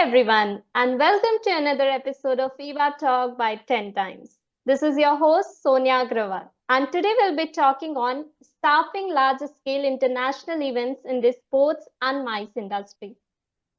everyone, and welcome to another episode of Elevate Talk by 10 Times. This is your host, Sonia Agrawal, and today we'll be talking on staffing large scale international events in the sports and MICE industry.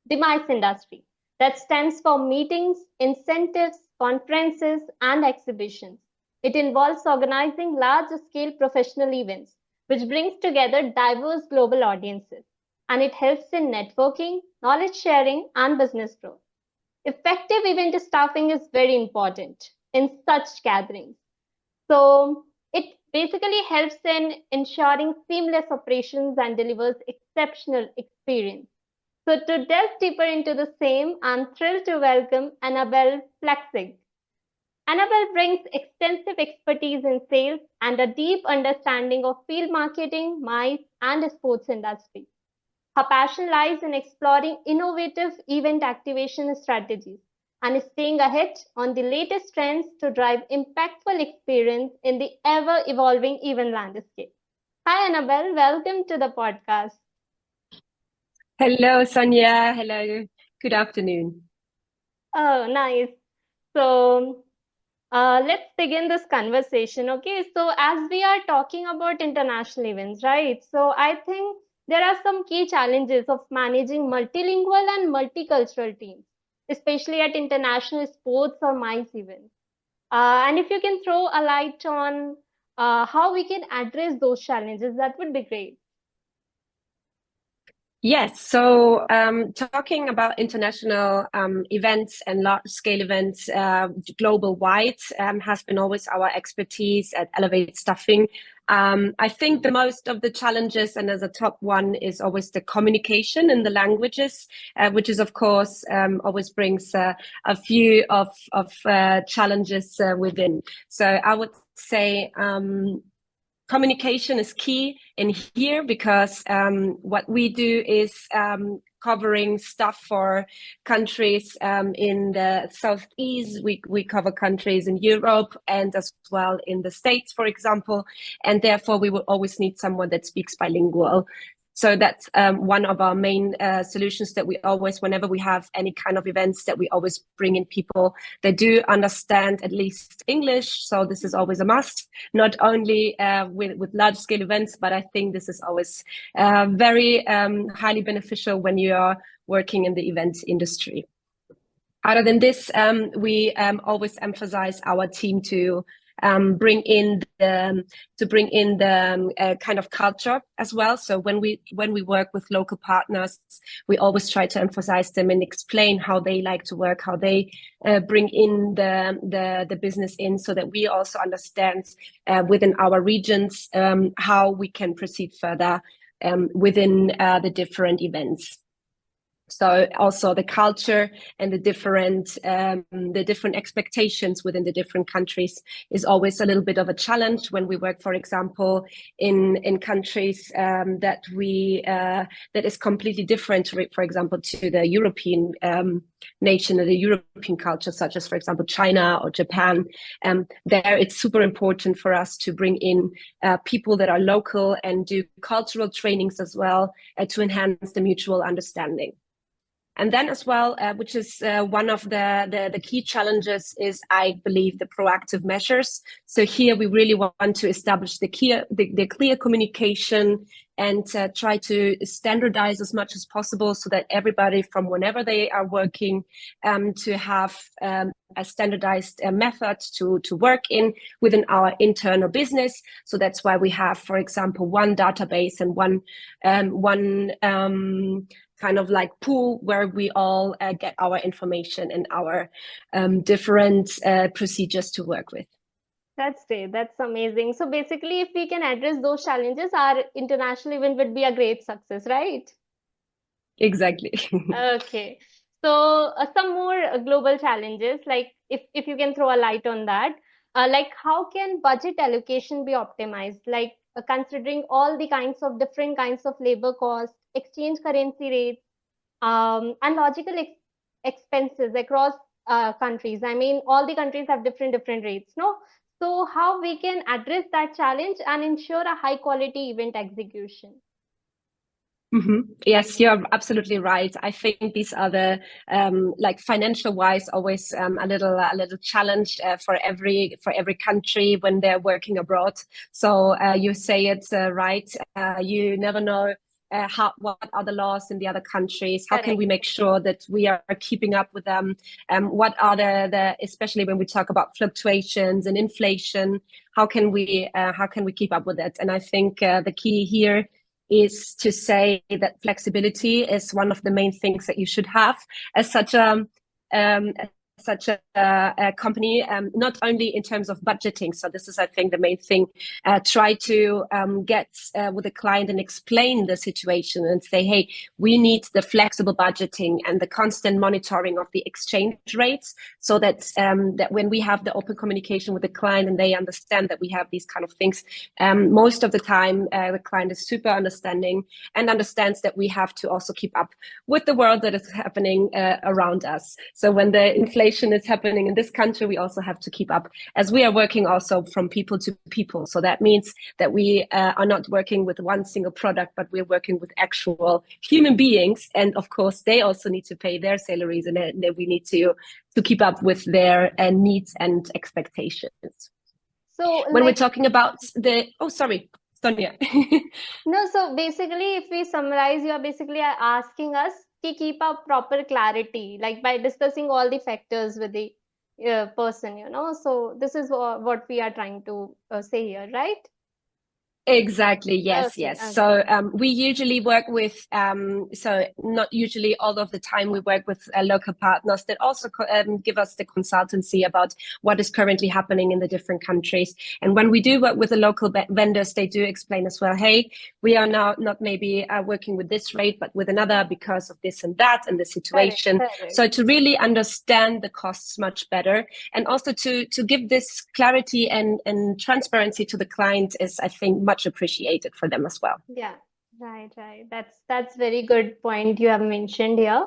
The MICE industry that stands for meetings, incentives, conferences, and exhibitions. It involves organizing large scale professional events, which brings together diverse global audiences, and it helps in networking, knowledge sharing, and business growth. Effective event staffing is very important in such gatherings. So it basically helps in ensuring seamless operations and delivers exceptional experience. So to delve deeper into the same, I'm thrilled to welcome Annabelle Flechsig. Annabelle brings extensive expertise in sales and a deep understanding of field marketing, MICE, and sports industry. Her passion lies in exploring innovative event activation strategies and staying ahead on the latest trends to drive impactful experience in the ever evolving event landscape. Hi, Annabelle. Welcome to the podcast. Hello, Sonia. Hello. Good afternoon. Oh, nice. So, let's begin this conversation. Okay. So, as we are talking about international events, right? So, I think there are some key challenges of managing multilingual and multicultural teams, especially at international sports or MICE events. And if you can throw a light on how we can address those challenges, that would be great. Yes, so talking about international events and large-scale events global wide has been always our expertise at Elevate Staffing. I think the most of the challenges, and as a top one, is always the communication in the languages, which is of course always brings a few of challenges within. So I would say communication is key in here because what we do is covering stuff for countries in the southeast. We cover countries in Europe and as well in the States, for example, and therefore we will always need someone that speaks bilingual. So that's one of our main solutions that we always, whenever we have any kind of events, that we always bring in people that do understand at least English. So this is always a must, not only with large scale events, but I think this is always very highly beneficial when you are working in the events industry. Other than this, we always emphasize our team to bring in the kind of culture as well. So when we work with local partners, we always try to emphasize them and explain how they like to work, how they bring in the business in, so that we also understand within our regions how we can proceed further within the different events. So also the culture and the different expectations within the different countries is always a little bit of a challenge when we work, for example, in countries that is completely different, for example, to the European nation or the European culture, such as, for example, China or Japan. There, it's super important for us to bring in people that are local and do cultural trainings as well to enhance the mutual understanding. And then as well, which is one of the key challenges, is, I believe, the proactive measures. So here we really want to establish the clear communication and try to standardize as much as possible, so that everybody, from whenever they are working, to have a standardized method to work in within our internal business. So that's why we have, for example, one database and one kind of like pool where we all get our information and our different procedures to work with. That's great. That's amazing. So basically, if we can address those challenges, our international event would be a great success, right? Exactly. Okay. So some more global challenges, like if you can throw a light on that, like how can budget allocation be optimized? Like considering all the kinds of different kinds of labor costs, exchange currency rates, and logical expenses across countries. I mean, all the countries have different rates, no? So how we can address that challenge and ensure a high quality event execution? Yes, you're absolutely right. I think these are the like financial wise always a little challenge for every country when they're working abroad. So you say it right. You never know what are the laws in the other countries. How can Correct. we make sure that we are keeping up with them? What are the especially when we talk about fluctuations and inflation? How can we keep up with it? And I think the key here is to say that flexibility is one of the main things that you should have as um, a company, not only in terms of budgeting. So this is, I think, the main thing. Try to get with the client and explain the situation and say, hey, we need the flexible budgeting and the constant monitoring of the exchange rates, so that that when we have the open communication with the client and they understand that we have these kind of things, most of the time the client is super understanding and understands that we have to also keep up with the world that is happening around us. So when the inflation is happening in this country, we also have to keep up, as we are working also from people to people. So that means that we are not working with one single product, but we're working with actual human beings. And of course, they also need to pay their salaries, and we need to keep up with their needs and expectations. So, When we're like, talking about oh, sorry, Sonia. no, so basically, if we summarize, you are basically asking us to keep a proper clarity, like by discussing all the factors with the person, you know. So, this is what we are trying to say here, right? Exactly. Yes. Okay, Yes. okay. So we usually work with, so not usually all of the time, we work with local partners that also give us the consultancy about what is currently happening in the different countries. And when we do work with the local vendors, they do explain as well, hey, we are now not maybe working with this rate, but with another because of this and that and the Correct, situation. correct. So to really understand the costs much better, and also to give this clarity and transparency to the client is, I think, much appreciated for them as well. Yeah, right, right. That's very good point you have mentioned here.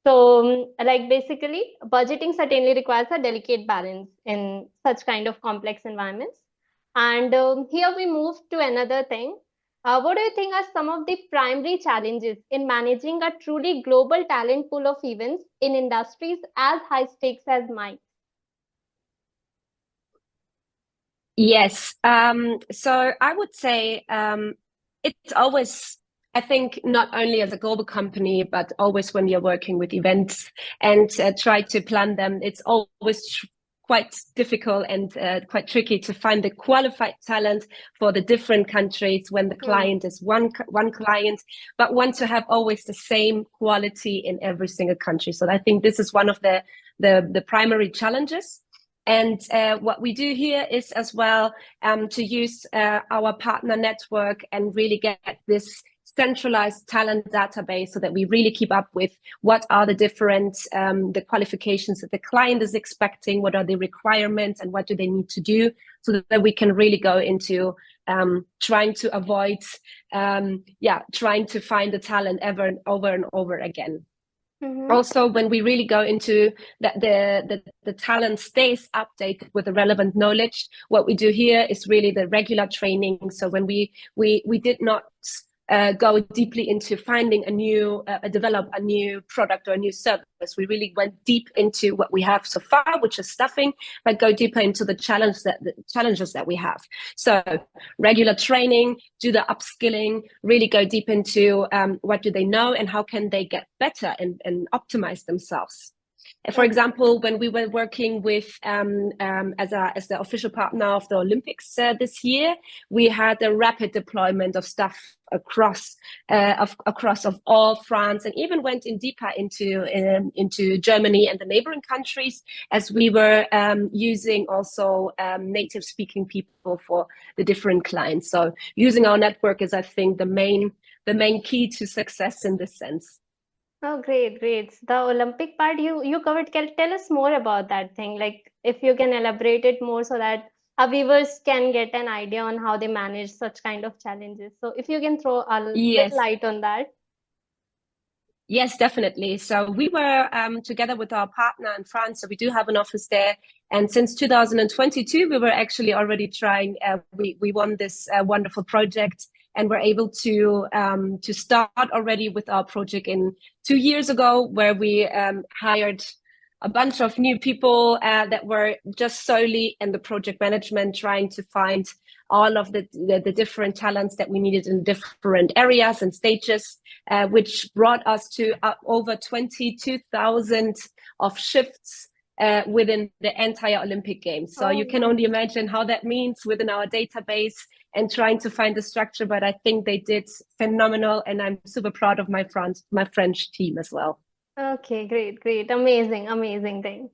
So, like basically, budgeting certainly requires a delicate balance in such kind of complex environments. And here we move to another thing. What do you think are some of the primary challenges in managing a truly global talent pool of events in industries as high stakes as mine? Yes. So I would say it's always, I think, not only as a global company, but always when you're working with events and try to plan them, it's always quite difficult and quite tricky to find the qualified talent for the different countries when the Hmm. client is one client, but want to have always the same quality in every single country. So I think this is one of the primary challenges. And what we do here is as well to use our partner network and really get this centralized talent database, so that we really keep up with what are the different the qualifications that the client is expecting, what are the requirements, and what do they need to do, so that we can really go into trying to avoid trying to find the talent ever and over again. Mm-hmm. Also, when we really go into that, the talent stays updated with the relevant knowledge, what we do here is really the regular training. So when we did not go deeply into finding develop a new product or a new service, we really went deep into what we have so far, which is staffing, but go deeper into the challenges that we have. So regular training, do the upskilling, really go deep into what do they know and how can they get better and optimize themselves. For Okay. example, when we were working with as the official partner of the Olympics this year, we had a rapid deployment of staff across of all France, and even went in deeper into Germany and the neighboring countries, as we were using also native speaking people for the different clients. So using our network is, I think, the main key to success in this sense. Oh, great, great. The Olympic part you covered. Can tell us more about that thing? Like, if you can elaborate it more so that our viewers can get an idea on how they manage such kind of challenges. So, if you can throw a bit Yes. light on that. Yes, definitely. So we were together with our partner in France. So we do have an office there. And since 2022, we were actually already trying. We won this wonderful project and we're able to start already with our project in 2 years ago, where we hired a bunch of new people that were just solely in the project management, trying to find all of the different talents that we needed in different areas and stages, which brought us to over 22,000 of shifts within the entire Olympic Games. So you can only imagine how that means within our database and trying to find the structure. But I think they did phenomenal, and I'm super proud of my French team as well. Okay, great. Amazing thing.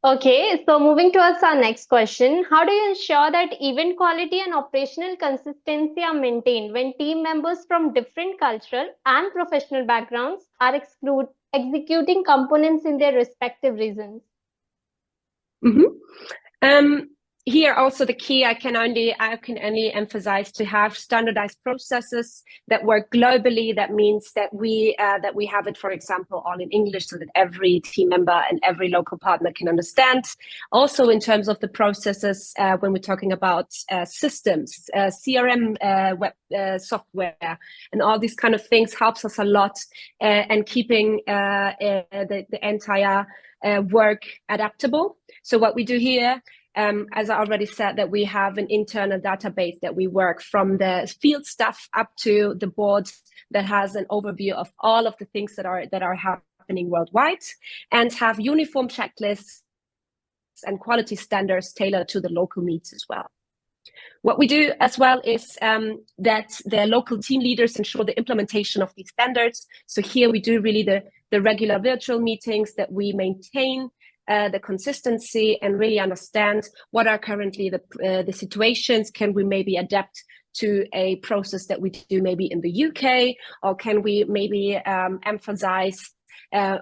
Okay, so moving towards our next question. How do you ensure that event quality and operational consistency are maintained when team members from different cultural and professional backgrounds are executing components in their respective regions? Mm-hmm. Here also the key, I can only emphasize to have standardized processes that work globally. That means that we have it, for example, all in English, so that every team member and every local partner can understand. Also, in terms of the processes, when we're talking about systems, CRM, web software, and all these kind of things helps us a lot, and keeping the entire work adaptable. So what we do here, as I already said, that we have an internal database that we work from the field staff up to the board that has an overview of all of the things that are happening worldwide, and have uniform checklists and quality standards tailored to the local needs as well. What we do as well is that the local team leaders ensure the implementation of these standards. So here we do really the regular virtual meetings, that we maintain the consistency and really understand what are currently the situations. Can we maybe adapt to a process that we do maybe in the UK, or can we maybe emphasize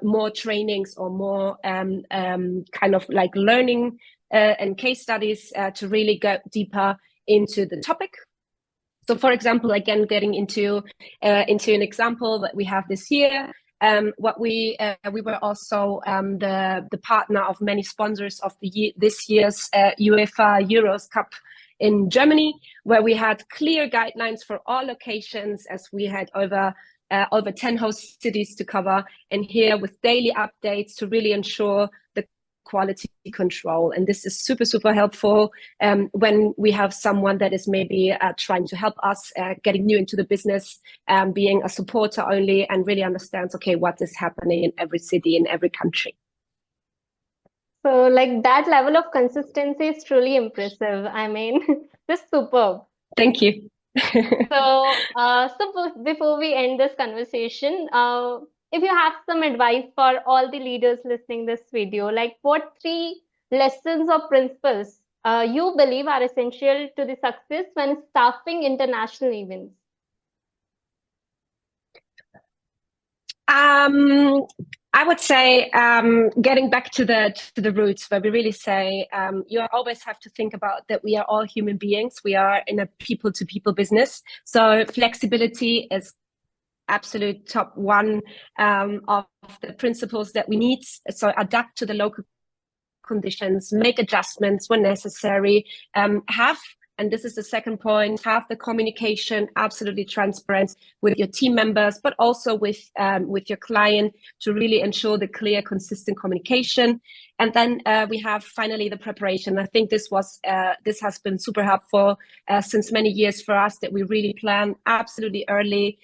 more trainings or more kind of like learning and case studies to really go deeper into the topic. So, for example, again, getting into an example that we have this year. What we were also the partner of many sponsors of this year's UEFA Euros Cup in Germany, where we had clear guidelines for all locations, as we had over 10 host cities to cover, and here with daily updates to really ensure the quality control. And this is super helpful when we have someone that is maybe trying to help us getting new into the business, being a supporter only, and really understands, okay, what is happening in every city, in every country. So like that level of consistency is truly impressive. I mean, this is superb. Thank you. So before we end this conversation, if you have some advice for all the leaders listening this video, like what 3 lessons or principles you believe are essential to the success when staffing international events? I would say getting back to the roots, where we really say you always have to think about that we are all human beings. We are in a people-to-people business, so flexibility is absolute top one of the principles that we need. So adapt to the local conditions, make adjustments when necessary, and this is the second point, have the communication absolutely transparent with your team members, but also with your client, to really ensure the clear, consistent communication. And then we have finally the preparation. I think this has been super helpful since many years for us, that we really plan absolutely early.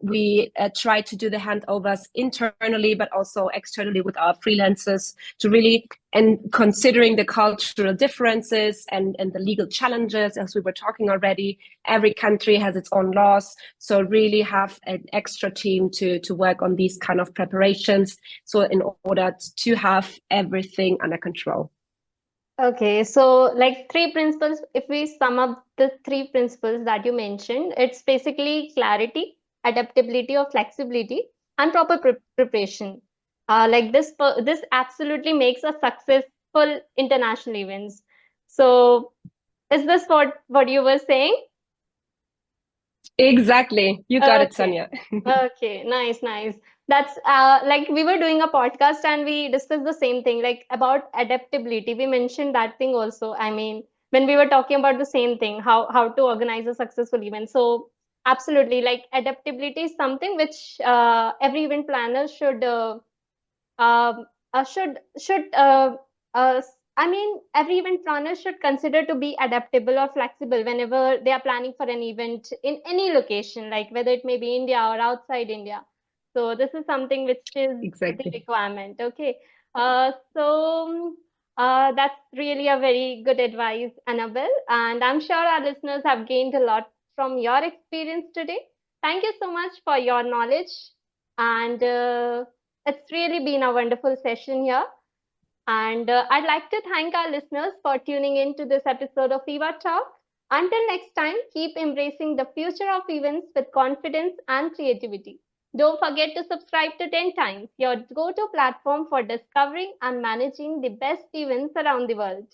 We try to do the handovers internally, but also externally with our freelancers, to really, and considering the cultural differences and the legal challenges, as we were talking already, every country has its own laws. So really have an extra team to work on these kind of preparations. So in order to have everything under control. Okay, so like 3 principles, if we sum up the 3 principles that you mentioned, it's basically clarity, adaptability or flexibility, and proper preparation. Like this absolutely makes a successful international events. So is this what you were saying? Exactly. You got it, Sonia. Okay, nice. That's like we were doing a podcast and we discussed the same thing, like about adaptability. We mentioned that thing also. I mean, when we were talking about the same thing, how to organize a successful event. So Absolutely. Like adaptability is something which every event planner um, should I mean every event planner should consider to be adaptable or flexible whenever they are planning for an event in any location, like whether it may be India or outside India. So this is something which is the Exactly. requirement. Okay. That's really a very good advice, Annabelle, and I'm sure our listeners have gained a lot from your experience today. Thank you so much for your knowledge, and it's really been a wonderful session here. And I'd like to thank our listeners for tuning in to this episode of Eva Talk. Until next time, keep embracing the future of events with confidence and creativity. Don't forget to subscribe to 10 times, your go to platform for discovering and managing the best events around the world.